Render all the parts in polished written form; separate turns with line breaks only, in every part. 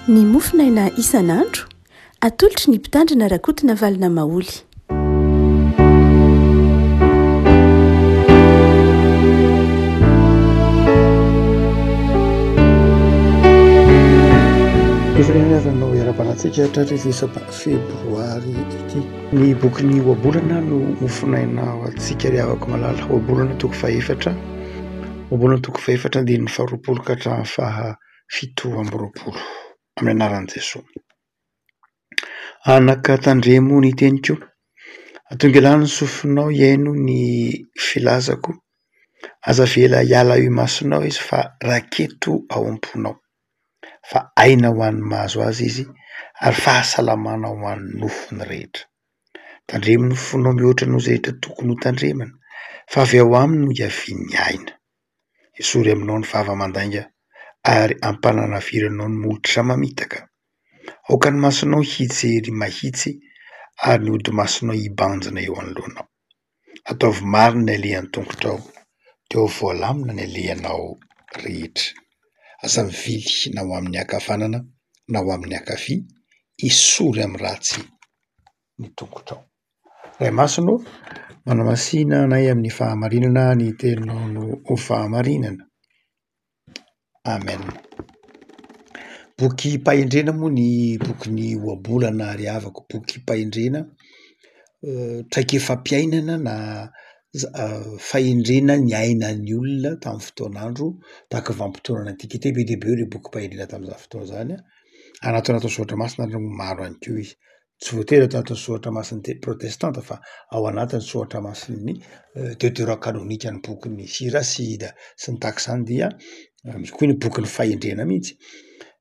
Ny mofinaina isan'andro atolotry ny mpitandrina rakotina valina maoly.
Firenenanao iara-banatsika hatratrisa febroary ity ny bokin'ny oabolana no mofinaina atsika riavako malala oabolana toko faefatra oabolana toko faefatra dia ny faharoapolo ka hatramin'ny fahafito amby roapolo amin'ny anaran'i Jesosy. Anaka tandremo ny teniko atonga lany ny sofinao iaino ny filazako aza vela hiala io masonao izy fa raketo ao am-ponao fa aina ho an'ny mahazo azy izy ary fahasalamana ho an'ny nofony rehetra. Tandremo ny fonao mihoatra no zay rehetra tokony ho tandremana fa avy ao aminy no hiavian'ny aina. Esory aminao ny vava mandainga ary ampananaviranao ny molotra mamitaka. Aoka ny masonao hijery mahitsy ary ny ody masonao hibanjina eo anoloanao. Ataovy marina ny alehan'ny tongotrao dia ho voalamina ny alehanao rehetra. Aza mivily na ho amin'ny ankavanana na ho amin'ny ankavia isory amin'ny ratsy ny tongotrao. Ray masonao manamasina anay amin'ny fahamarinana ny teninao no ho fahamarinana. Amen. Boky pahendrena moa ny bokin'ny oabolana riavako, boky pahendrena traikefa fampiainana na fahendrena ny ainan'ny olona tamin'ny fotoan'andro tahaka vanim-potoana antikite. Be dia be eo ilay boky pahendrena tamin'izany fotoana izany anaty soratra masina no maro ihany koa izy. Tsy voatery atao anaty soratra masin'ny protestanta fa ao anatin'ny soratra masin'ny deutérokanonika ny bokin'ny Sirasida sy ny tahaka izany dia misy koa ny bokin'ny fahendrena mihitsy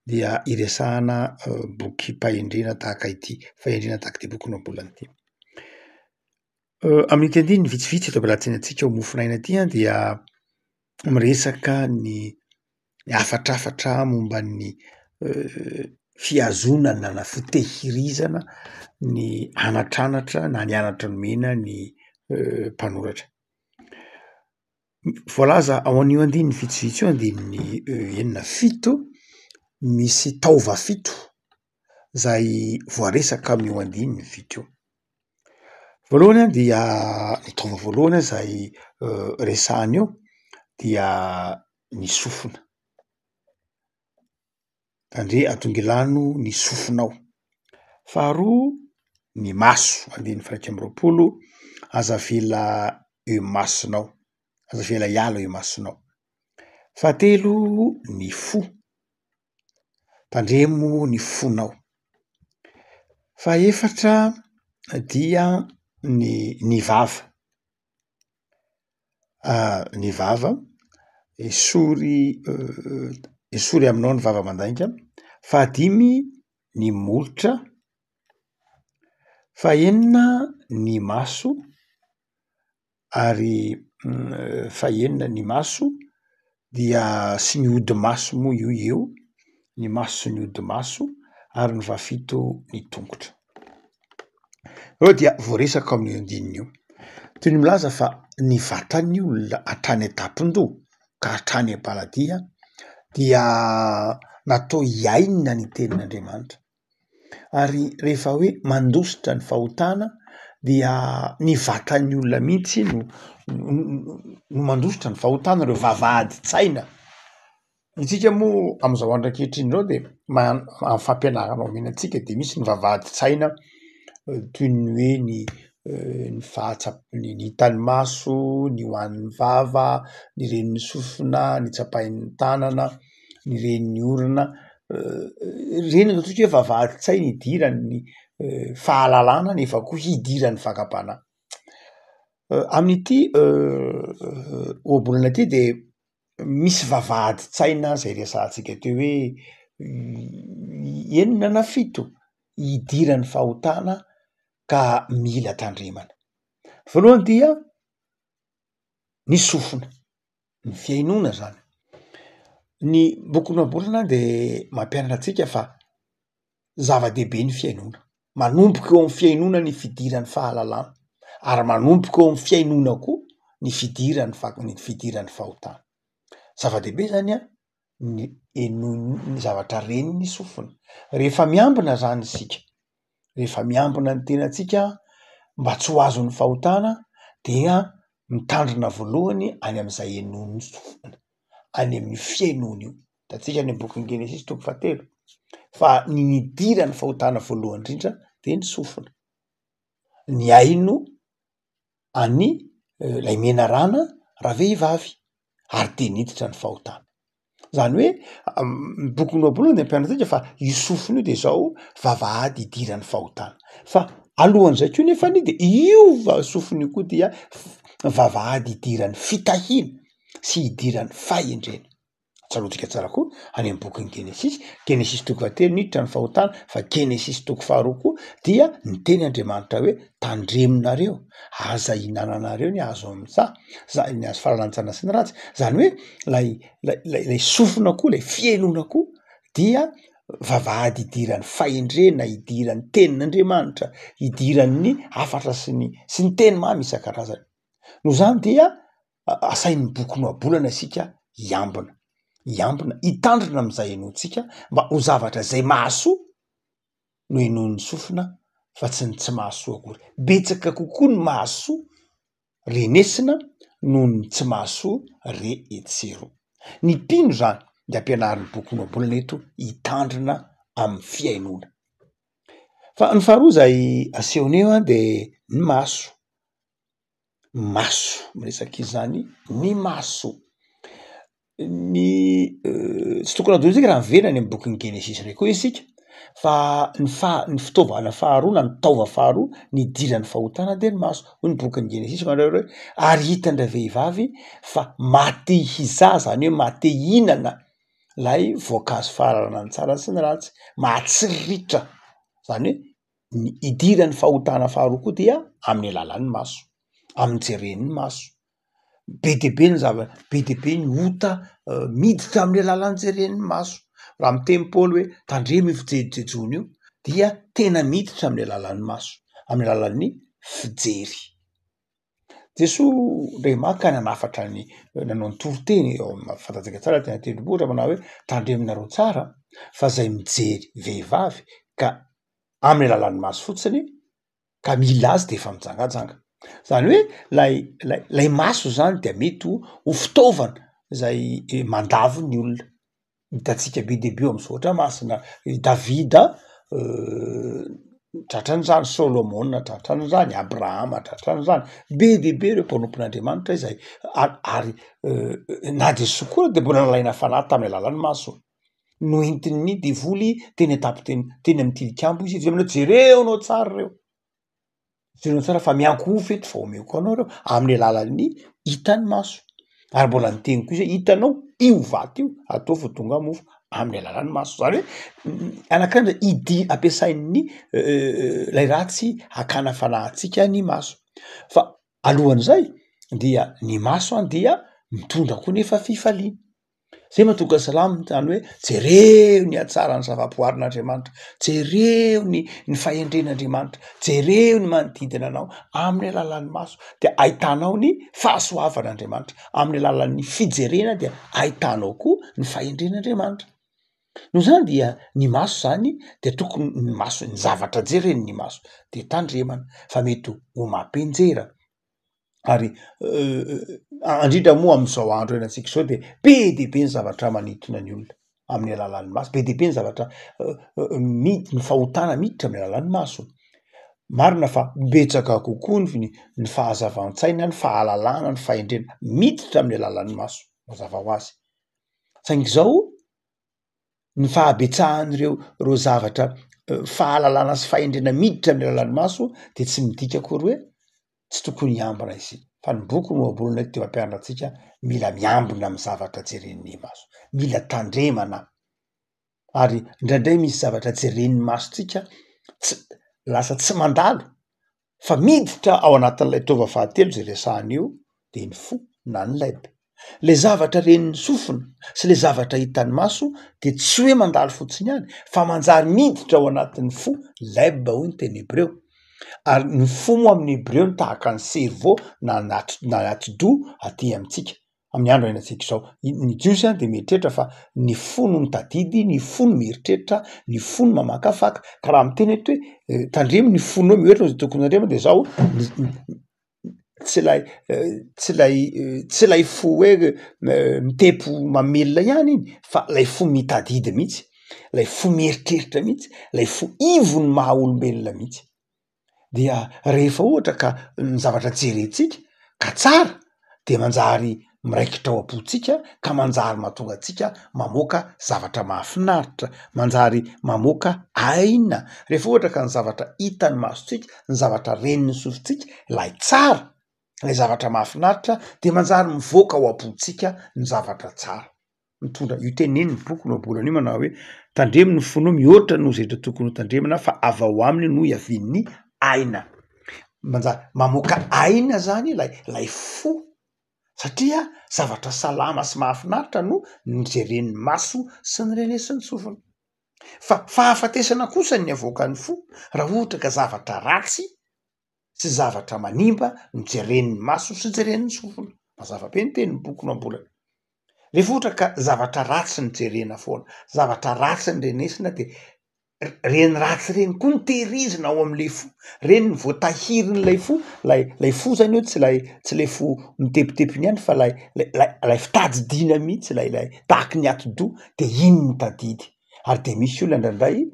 dia iresahana boky pahendrena tahaka ity, fahendrena tahaka ity bokin'ny oabolana ity. Amin'ny ity andiny vitsivitsy eto ampialatsiny antsika ho mofinaina ity dia miresaka ny afatrafatra momba ny fiazonana na fitehirizana ny anatranatra na ny anatra nomena ny mpanoratra. Voalaza ao an'io andiny vitsivitsy io andininy enina fito misy taova fito izay voaresaka amin'io andininy fito io. Voalohany dia ny taova voalohany izay resahana eo dia ny sofina. Atonga ilano ny sofinao. Faharoa ny maso, andininy faha-iraika amby roapolo aza vela eo masonao, aza vela hiala eo masonao. Fahatelo ny fo, tandremo ny fonao. Fahaefatra dia ny vava. Ny vava esory aminao ny vava mandainga. Fahadimy ny molotra. Fahaenina ny maso ary fahaenina ny maso dia sy ny ody maso moa io eo, ny maso sy ny ody maso ary ny fahafito ny tongotra. Eo dia voaresaka amin'ny andininy io. Toy ny milaza fa ny vatan'ny olona hatrany an-tampon-doha ka hatrany am-paladia dia natao hiainana ny tenin'Andriamanitra. Ary rehefa hoe mandositra ny fahotana dia ny vatan'ny olona mihitsy no mandositra ny fahotana, ireo vavahady-tsaina. Isika moa amin'izao andro ankehitriny izao dia amin'ny fampianarana omena antsika dia misy ny vavahady-tsaina toy ny hoe ny hitan'ny maso, ny ho an'ny vava, ny ren'ny sofina, ny tsapain'ny tanana, ny ren'ny orona. Reny no atao hoe vavahady-tsaina hidiran'ny fahalalana nefa koa hidiran'ny fakapana. Amin'ity oabolana ity dia misy vavahady-tsaina izay resahantsika teo hoe enina na fito hidiran'ny fahotana ka mila tandremana. Voalohany dia ny sofina, ny fiainona zany. Ny bokin'ny oabolana dia mampianatra antsika fa zava-dehibe ny fiainona. Manomboka eo amin'ny fiainona ny fidiran'ny fahalalana ary manomboka eo amin'ny fiainona koa ny fidiran'ny fahotana. Zava-dehibe zany ny ny zavatra reny ny sofina. Rehefa miambina zany isika, rehefa miambina ny tenantsika mba tsy ho azon'ny fahotana dia mitandrina voalohany any am'izay enon'ny sofina, any amin'ny fiainony io. Hitantsika any bokin'ny Genesis 3 fa ny nidiran'ny fahotana voalohany indrindra de ny sofina. Ny aino any lay menarana raha vehivavy ary de niditra ny fahotana. Zany hoe boky Noa de ampianatsika fa io sofina io de zao vavahady idiran'ny fahotana. Fa alohan'izay ko nefany de io sofina io koa dia vavahady idiran'ny fitahiana sy idiran'ny fahendrena. Tsarotsika tsara koa any amin'ny bokin'ny Genesis 3 niditra ny fahotana, fa Genesis 4 koa dia ny teny Andriamanitra hoe tandreminareo, aza ihinananareo ny azo am'za ny azo fahalantsana sy ny ratsy. Zany hoe lay sofina koa, lay fiainona koa dia vavahady idiran'ny fahendrena, idiran'ny tenin'Andriamanitra, idiran'ny hafatra sy ny teny mamy isan-karazany. No zany dia asain'ny boky Noabolana isika iambina, hitandrina am'izay enontsika mba ho zavatra zay mahasoa no enon'ny sofina fa tsy ny tsy mahasoa akory. Betsaka kokoa ny mahasoa renesina noho ny tsy mahasoa rehetsero. Ny mpino zany de ampianarin'ny boky Noabolana eto hitandrina amin'ny fiainona. Fa ny faharoa zay asehony eo de ny maso miresaka izy zany ny maso. Ny tsy tokony adolo isika raha miverina any amin'ny bokin'ny Genesis reny koa isika fa ny fitaovana faharoa na ny taova faharoa ny idiran'ny fahotana de ny maso. Hoy ny bokin'ny Genesis manao hoe ary hitandra vehivavy fa mahate hizà, zany hoe mahate hihinana lay voankazo fahalalana ny tsara sy ny ratsy, mahatsiriritra. Zany hoe ny idiran'ny fahotana faharoa koa dia amin'ny alalan'ny maso, amin'ny jeren'ny maso. Be de be ny ota miditra amin'ny alalan'ny jeren'ny maso. Raha miteny Paoly hoe tandremo io fijerijejony io dia tena miditra amin'ny alalan'ny maso, amin'ny alalan'ny fijery. Jesoa Rehemaka nanafatra nanao ny toriteny fantatsika tsara tena tendrombohitra manao hoe tandreminareo tsara fa zay mijery vehivavy ka amin'ny alalan'ny maso fotsiny ka mila azy de efa mijangajanga. Zany hoe lay maso zany de mety ho fitaovana zay mandavo ny olona. Hitantsika be de be eo am'zao ohatra masina Davida tratran'izany, Solomona tratran'izany, Abrahama tratran'izany, be de be reo mpanompon'Andriamanitra izay ary na de sokoa de mbola nalaina fanahy tamin'ny alalan'ny maso. No entin'ny devoly teny teny amin'ny tilikambo izy aminao jereo anao tsara reo. Jereo tsara fa miankofo eto fa omeko anao reo amin'ny alalan'ny hitan'ny maso. Ary mbola niteny koa izy hitanao io vato io atao fa tonga mofo amin'ny alalan'ny maso. Zany hoe anakirany ampiasain'ny lay ratsy hakana fanahintsika ny maso. Fa alohan'izay dia ny maso dia mitondra koa nefa fifaliana. Zay mahatonga salamy zany hoe jereo ny hatsara ny zava-boarin'Andriamanitra, jereo ny fahendren'Andriamanitra, jereo ny manodidina anao amin'ny alalan'ny maso de ahitanao ny fahasoavan'Andriamanitra, amin'ny alalan'ny fijerena dia ahitanao koa ny fahendren'Andriamanitra. No zany dia ny maso zany de tokony ny maso, ny zavatra jereny ny maso de tandremana fa mety ho mampenjera. Ary indrindra moa am'izao andro iainantsika zao de be ny zavatra manintona ny olona amin'ny alalan'ny maso, be de be ny zavatra ny fahotana miditra amin'ny alalan'ny maso. Marina fa betsaka kokoa ny fahazavan-tsaina, ny fahalalana, ny fahendrena miditra amin'ny alalan'ny maso mazava ho azy. Saingy zao ny fahabetsahan'ireo zavatra fahalalana sy fahendrena miditra amin'ny alalan'ny maso de tsy midika akory hoe tsy tokony hiambina izy. Fa ny boky Noabolana eto de mampianatra antsika mila miambina amin'ny zavatra jeren'ny maso, mila tandremana. Ary indraindray misy zavatra jeren'ny masontsika lasa tsy mandalo fa miditra ao anatin'ilay taova fahatelo zay resahana eo de ny fo na ny laiba. Le zavatra ren'ny sofina sy le zavatra hitan'ny maso de tsy hoe mandalo fotsiny ihany fa manjary miditra ao anatin'ny fo, laiba hoy ny teny hebreo. Ary ny fo moa amin'ny hebreo tahaka ny cerveau na atidoha aty amintsika. amin'ny andro ainantsika izao ny jiosy de mieritreritra fa ny fo no mitadidy, ny fo no mieritreritra, ny fo no mamakafaka ka raha miteny eto hoe tandremo ny fonao mihoatra zay tokony tandremo de zao tsy lay fo hoe mitempo mamelona ihany iny fa lay fo mitadidy mihitsy, lay fo mieritreritra mihitsy, lay fo ivony maha olombelona mihitsy. Dia rehefa ohatra ka ny zavatra jerentsika ka tsara de manjary miraikitra ao am-pontsika ka manjary mahatonga atsika mamoaka zavatra mahafinaritra, manjary mamoaka aina rehefa ohatra ka ny zavatra hitany masontsika, ny zavatra reniny sofintsika lay tsara, lay zavatra mahafinaritra de manjary mivoaka ao am-pontsika ny zavatra tsara. Mitondra io teneny ny boky no bolana io manao hoe tandremo ny fonao mihoatra no zay tokony ho tandremana fa avy ao aminy no iavin'ny aina. Manjary mamoaka aina zany lay fo satria zavatra salama sy mahafinaritra no jeren'ny maso sy ny renesin'ny sofina. Fa fahafatesana kosa ny avoakan'ny fo raha ohatra ka zavatra ratsy sy zavatra manimba no jeren'ny maso sy jeren'ny sofina. Mazava be ny tenin'ny boky no ambolana. Rehefa ohatra ka zavatra ratsy ny jerena foana, zavatra ratsy ny renesina de reny ratsy reny koa ny tehirizina ao am'le fo, reny ny voatahirin'lay fo, lay fo zany io tsy lay fo mitepitepiny ihany fa lay fitadidiana mihitsy, lay tahaky ny ati-doha de iny ny tadidy. Ary de misy olona indraindray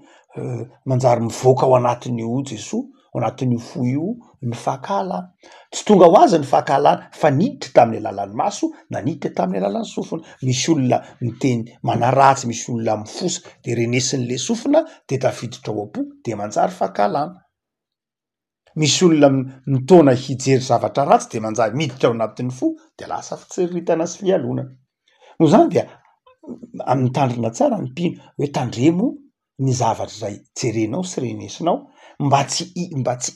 manjary mivoaka ao anatin'io Jesoa, ao anatin'io fo io ny fahakalana. Tsy tonga ho azy ny fahakalana fa niditra tamin'ny alalan'ny maso na niditra tamin'ny alalan'ny sofina. Misy olona miteny manaratsy, misy olona mifosa de renesin'le sofina de tafiditra ao am-po de manjary fahakalana. Misy olona mitona hijery zavatra ratsy de manjary miditra ao anatin'ny fo de lasa fitseritana sy fialonana. Noho zany dia amin'ny tandrina tsara ny mpino hoe tandremo ny zavatra zay jerenao sy renesinao mba tsy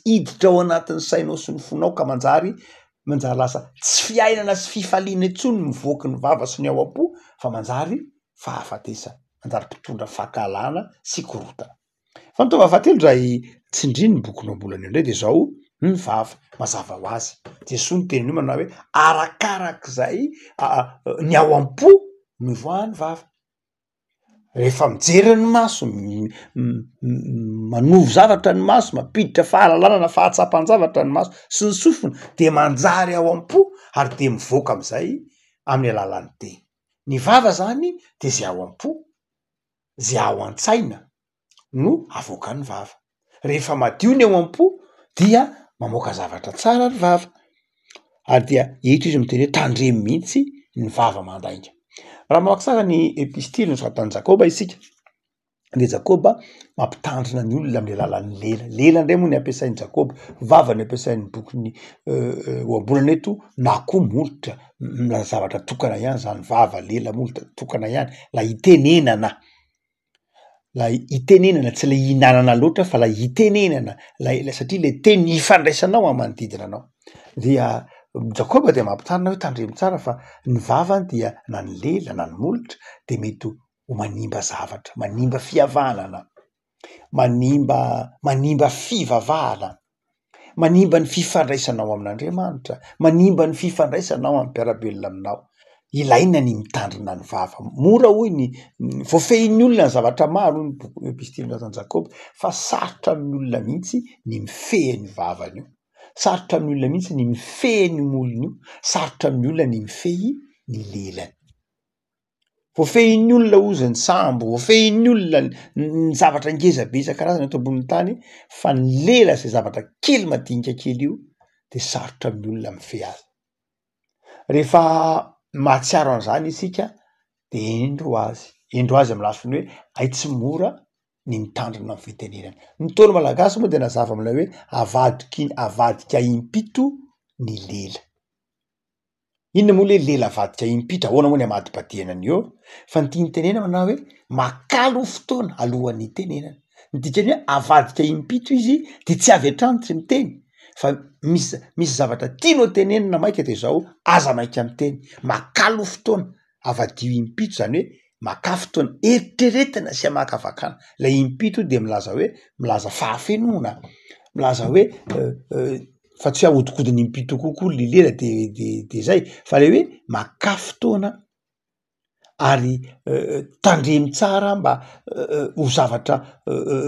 hiditra ao anatin'ny sainao sy ny fonao ka manjary lasa tsy fiainana sy fifaliana intsony mivoaky ny vava sy ny ao am-po fa manjary fahafatesana, manjary mpitondra fahakalana sy korotana. Fa ny tova fahatelo dray tsindriny ny boky no ambolana indray de zao ny vava mazava ho azy. Jesoa ny tenin'io manao hoe arakarak'izay ny ao am-po no ivoahan'ny vava. Rehefa mijery ny maso, manovo zavatra ny maso, mampiditra fahalalana na fahatsapan-javatra ny maso sy ny sofina de manjary ao am-po ary de mivoaka am'izay amin'ny alalan'ny teny. Ny vava zany de zay ao am-po, zay ao an-tsaina no avoakan'ny vava. Rehefa madio ny ao am-po dia mamoaka zavatra tsara ny vava. Ary dia eto izy miteny hoe tandremo mihitsy ny vava mandainga. Raha mamaky tsara ny epistily nosoratan'i Jakoba isika de Jakoba mampitandrina ny olona amin'ny alalan'ny lela. Lela indray moa ny ampiasain'i Jakoba, vava ny ampiasain'ny bokiny ho ambolana eto na koa molotra na zavatra tokana ihany zany vava, lela, molotra tokana ihany la itenenana. Lay itenenana tsy lay hinanana loatra fa lay itenenana satria le teny ifandraisanao amin'ny manodidina anao. Dia Jakoba de mampitandrina hoe tandremo tsara fa ny vava dia na ny lela na ny molotra de mety ho manimba zavatra, manimba fihavanana, manimba fivavahana, manimba ny fifandraisanao amin'Andriamanitra, manimba ny fifandraisanao amin'ny mpiarabelona aminao. Ilaina ny mitandrina ny vava. Mora hoy ny voafehin'ny olona ny zavatra maro ny boky epistily nosoratan'i Jakoba fa sarotra amin'ny olona mihitsy ny mifehy ny vavany io. Sarotra amin'ny olona mihitsy ny mifehy ny molony io, sarotra amin'ny olona ny mifehy ny lelany. Voafehin'ny olona ozy ny sambo, voafehin'ny olona ny zavatra ngeza be isan-karazany eto ambonin'ny tany fa ny lela zay zavatra kely madinika kely io de sarotra amin'ny olona mifehy azy. Rehefa mahatsiaro an'izany isika de hendro azy amin'ny lafiny hoe ay tsy mora ny mitandrina amin'ny fitenenana. Ny Ntaolo malagasy moa de nazava amin'ilay hoe avadika impito ny lela. Inona moa le lela avadika impito? Ahoana moa ny amadibadiana an'io? Fa ny tiany tenena manao hoe makalo fotoana alohan'ny tenenana. Ny dikany hoe avadika impito izy de tsy avy hatrany tsy miteny fa misy zavatra tianao tenenina maika de zao aza maika miteny. Makalo fotoana, avadio impito zany hoe maka fotoana eritreretina sy hamakavakana. Lay impito de milaza fahafenoana, milaza hoe fa tsy ahodikodiny impito kokoa lilela de zay fa le hoe makafy fotoana ary tandremy tsara mba ho zavatra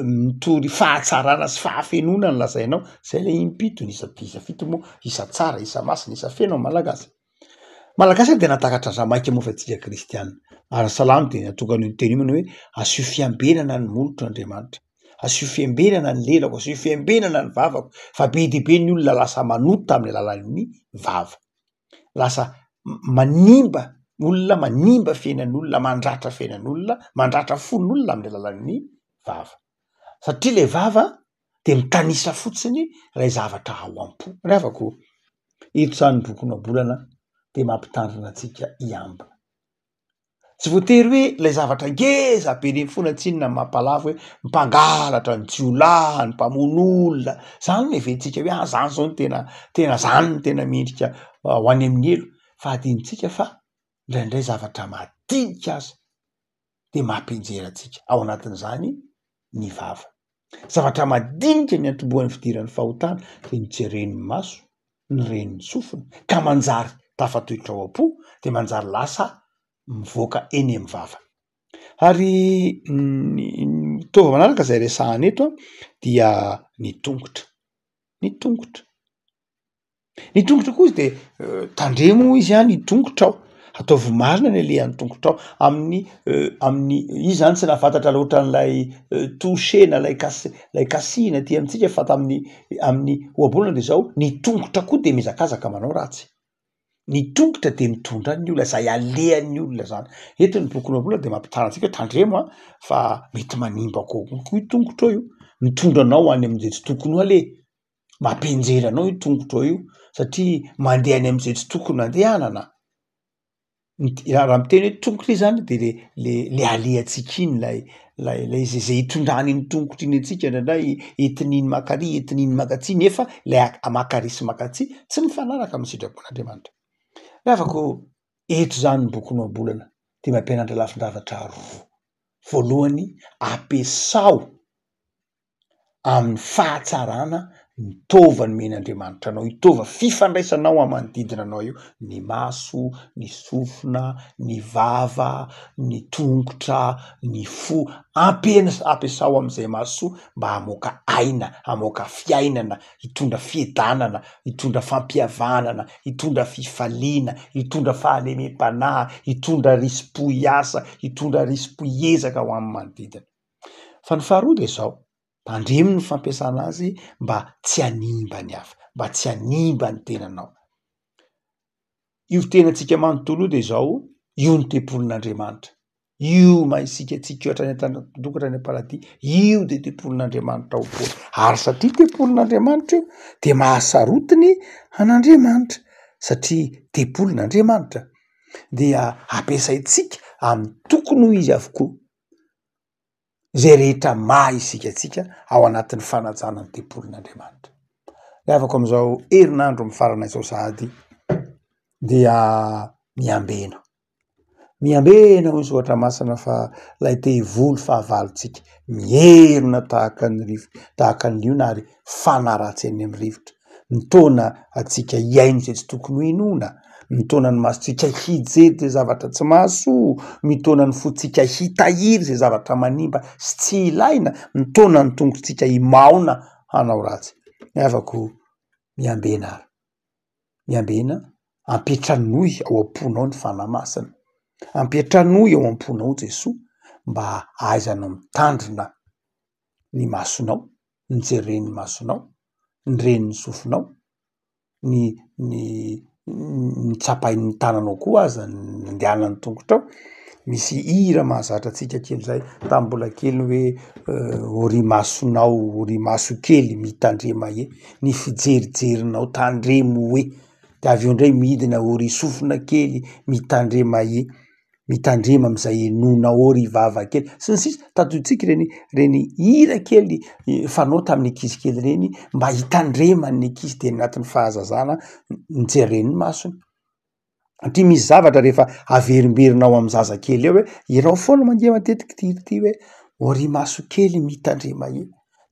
mitory fahatsarana sy fahafenona ny lazainao zay le impito ny isa fito moa isa tsara isa masina isa feno ny malagasy de natakatra zamaika moa fa tsika kristianina ary salamo de natokany ny teny imany hoe asio fiambenana ny molotro Andriamanitra, asio fiambenana ny lelako, asio fiambenana ny vavako, fa be de be ny olona lasa manota amin'ny alalan'ny vava, lasa manimba olona, manimba fiainan'olona, mandratra fiainan'olona, mandratra fon'olona amin'ny alalan'ny vava, satria le vava de mitanisa fotsiny lay zavatra ao am-po. Revako eto zany bokon'oabolana de mampitandrina antsika iamba. Tsy voatery hoe lay zavatra ngeza be reny fona tsinona mampalavo hoe mpangalatra ny jiolahy ny mpamon'olona zany le ventsika hoe zany zao ny tena zany ny tena mendrika ho any amin'ny elo fa adinitsika fa ndraindray zavatra madinika aza de mampienjera antsika ao anatin'izany ny vava, zavatra madinika ny antoboan'ny fidiran'ny fahotana de nijeren'ny maso ny reniny sofina ka manjary tafatoetra ao am-po de manjary lasa mivoaka eny amin'ny vava. Ary tova manaraka zay resahana eto dia ny tongotra koa izy de tandremo izy ny tongotra ao, ataovy marina ny alehan'ny tongotra ao amin'ny izy zany tsy nafantatra loatra n'lay touché na lay kasina ty amintsika fa amin'ny oabolana de zao ny tongotra koa de mizakazaka manao ratsy, ny tongotra de mitondra ny olona zay alehan'ny olona zany. Eto ny bokon'oabolana de mampitana antsika tandremo fa mety manimba koa io tongotra io, mitondra anao any amin'izay tsy tokony ho ale, mampienjera anao io tongotra io satria mandeha any amin'izay tsy tokony andehanana. Raha miteny hoe tongotra io zany de le alehantsika iny lay zay hitondrany ny tongotra iny antsika ndraindray entin'iny makary entin'iny makatsy nefa lay makary sy makatsy tsy mifanaraka amin'ny sitrapon'Andriamanitra. Revako eto zany ny bokon'oabolana de mampianatra lafindavatra roa. Voalohany, ampiasao amin'ny fahatsarana ny tova ny men'Andriamanitra anao, hitova fifandraisanao amin'ny manodidina anao io, ny maso, ny sofina, ny vava, ny tongotra, ny fo, ampiasao amin'izay maso mba hamoaka aina, hamoaka fiainana, hitondra fiedanana, hitondra fampihavanana, hitondra fifaliana, hitondra fahalemem-panahy, hitondra risim-po hiasa, hitondra risim-po hiezaka ho amin'ny manodidina. Fa ny faharoa de zao, tandremo ny fampiasana azy mba tsy hanimba ny hafa, mba tsy hanimba ny tenanao. Io tenantsika manontolo io de zao, io ny tempolin'Andriamanitra, io maisika antsika ohatra ny tokatra ny paradis, io de tempolin'Andriamanitra ho poa. Ary satria tempolin'Andriamanitra io de mahasarotiny an'Andriamanitra satria tempolin'Andriamanitra dia ampiasaitsika amin'ny tokony ho izy avokoa zay rehetra maha isika tsika ao anatin'ny fanajana ny tempolin'Andriamanitra. Avako am'izao herinandro mifarana izao sahady dia miambena hoy Soatra Masina fa lay te hivoly fahavalontsika mierina tahaka ny liona ary fanaratsy eny amin'ny rivotra. Mitona atsika hiaino zay tsy tokony ho inona, mitona ny masontsika hijery zay zavatra tsy mahasoa, mitona ny fotsika hitahiry zay zavatra manimba sy tsy ilaina, mitona ny tongotsika himaona hanao ratsy. Avako miambena ampetranohy ao am-ponao ny fanahy masina, ampetranohy ao am-ponao Jesoa mba ahaizana mitandrina ny masonao, ny jeren'ny masonao, ny reniny sofinao, ny tsapain'ny tananao koa aza ny andehanan'ny tongotrao. Misy hira mahazatra atsika kely zay tamin'ny mbola kely hoe ory maso kely mitandrema e, ny fijerijerinao tandremo e, de avy eo ndray midina ory sofina kely mitandrema e, mitandrema am'izay enonao ry vava kely sy ny sisa tadiditsika reny hira kely fanao tamin'ny ankizy kely reny mba hitandreman'ny ankizy de anatin'ny fahazazana nijeren'ny masony. Satria misy zavatra rehefa averimberinao amin'ny zaza kely eo hoe ianao foana mandeha matetiky ty hoe ory maso kely mitandrema e,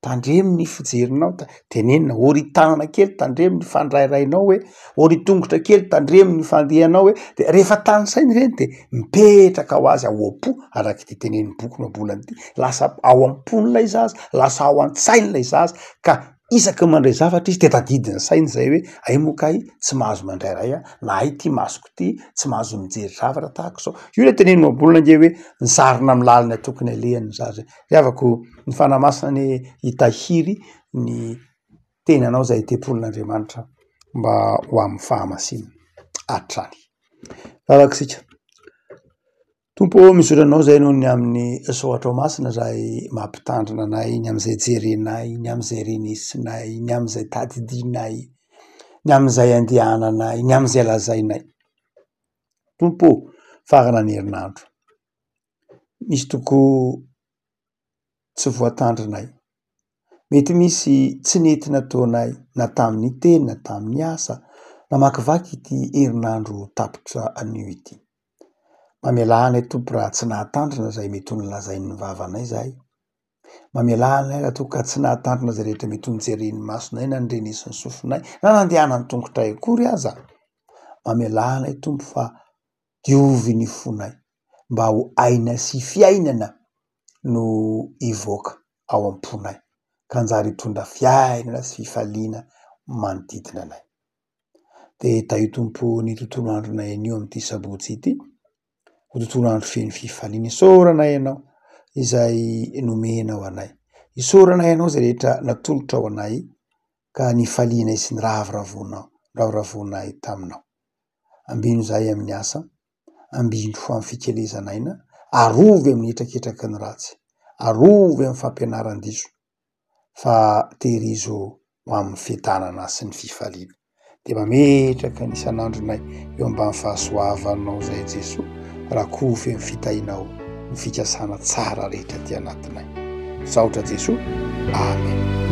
tandremo ny fijerinao, tenenina horitanana kely tandremo ny fandrairainao hoe horitongotra kely tandremo ny fandehanao hoe de rehefa tany sainy reny de mipetraka ho azy ao am-po araky ty tenen'ny boky mabolany ty lasa ao am-pony lay zaza lasa ao an-tsainy lay zaza ka isaky mandray zavatra izy tetadidiny sainy zay hoe ay mokay tsy mahazo mandrairay na ay ty masoko ty tsy mahazo mijery zavatra tahako zao io le tenen'ny mabolana nge hoe nysarina amy laliny atokony alehany zaza riavako ny fanamasina ny hitahiry ny tenanao zay tepolin'Andriamanitra mba ho amin'ny fahamasina hatrany lavakisika tompo misaotra anao zay noho ny amin'ny soatra masina zay mampitandrina anay ny am'izay jerenay ny am'izay renesinay ny am'izay tadidinay ny am'izay andehananay ny am'izay lazainay tompo farana ny herinandro misy toko tsy voatandrinay mety misy tsy nety nataonay na tamin'ny teny na tamin'ny asa namakivaky ity herinandro tapitra anio ity mamelahana tompo raha tsy nahatandrina zay mety ho nolazain'ny vavanay zahay mamelahana raha ka tsy nahatandrina zay rehetra mety ho nijeren'ny masonay na nyrenesin'ny sofinay na nandehanany tongotray akory aza mamelahana tompo fa diovy ny fonay mba ho aina sy fiainana no ivoaka ao am-ponay ka anjary hitondra fiainana sy fifaliana manodidina anay de taio tompo ny tontolo andronay anio am'ty sabotsy ity ho tontolo andro feno fifaliana isaoranay ianao izay nomenao anay isaoranay ianao zay rehetra natolotra ao anay ka nifalianay sy ny raharavonay taminao ambino zahay amin'ny asa ambino ho amin'ny fikelezanaina arovy amin'ny etraketraky ny ratsy arovy amin'ny fampianaran-diso fa tehirizo ho amin'ny fitanana sy ny fifaliana de mametraka ny isan'andronay eo ambany fahasoavanao zay Jesosy raha kofy amin'ny fitahinao ny fikasana tsara rehetra ty anatinay saotra Jesosy amen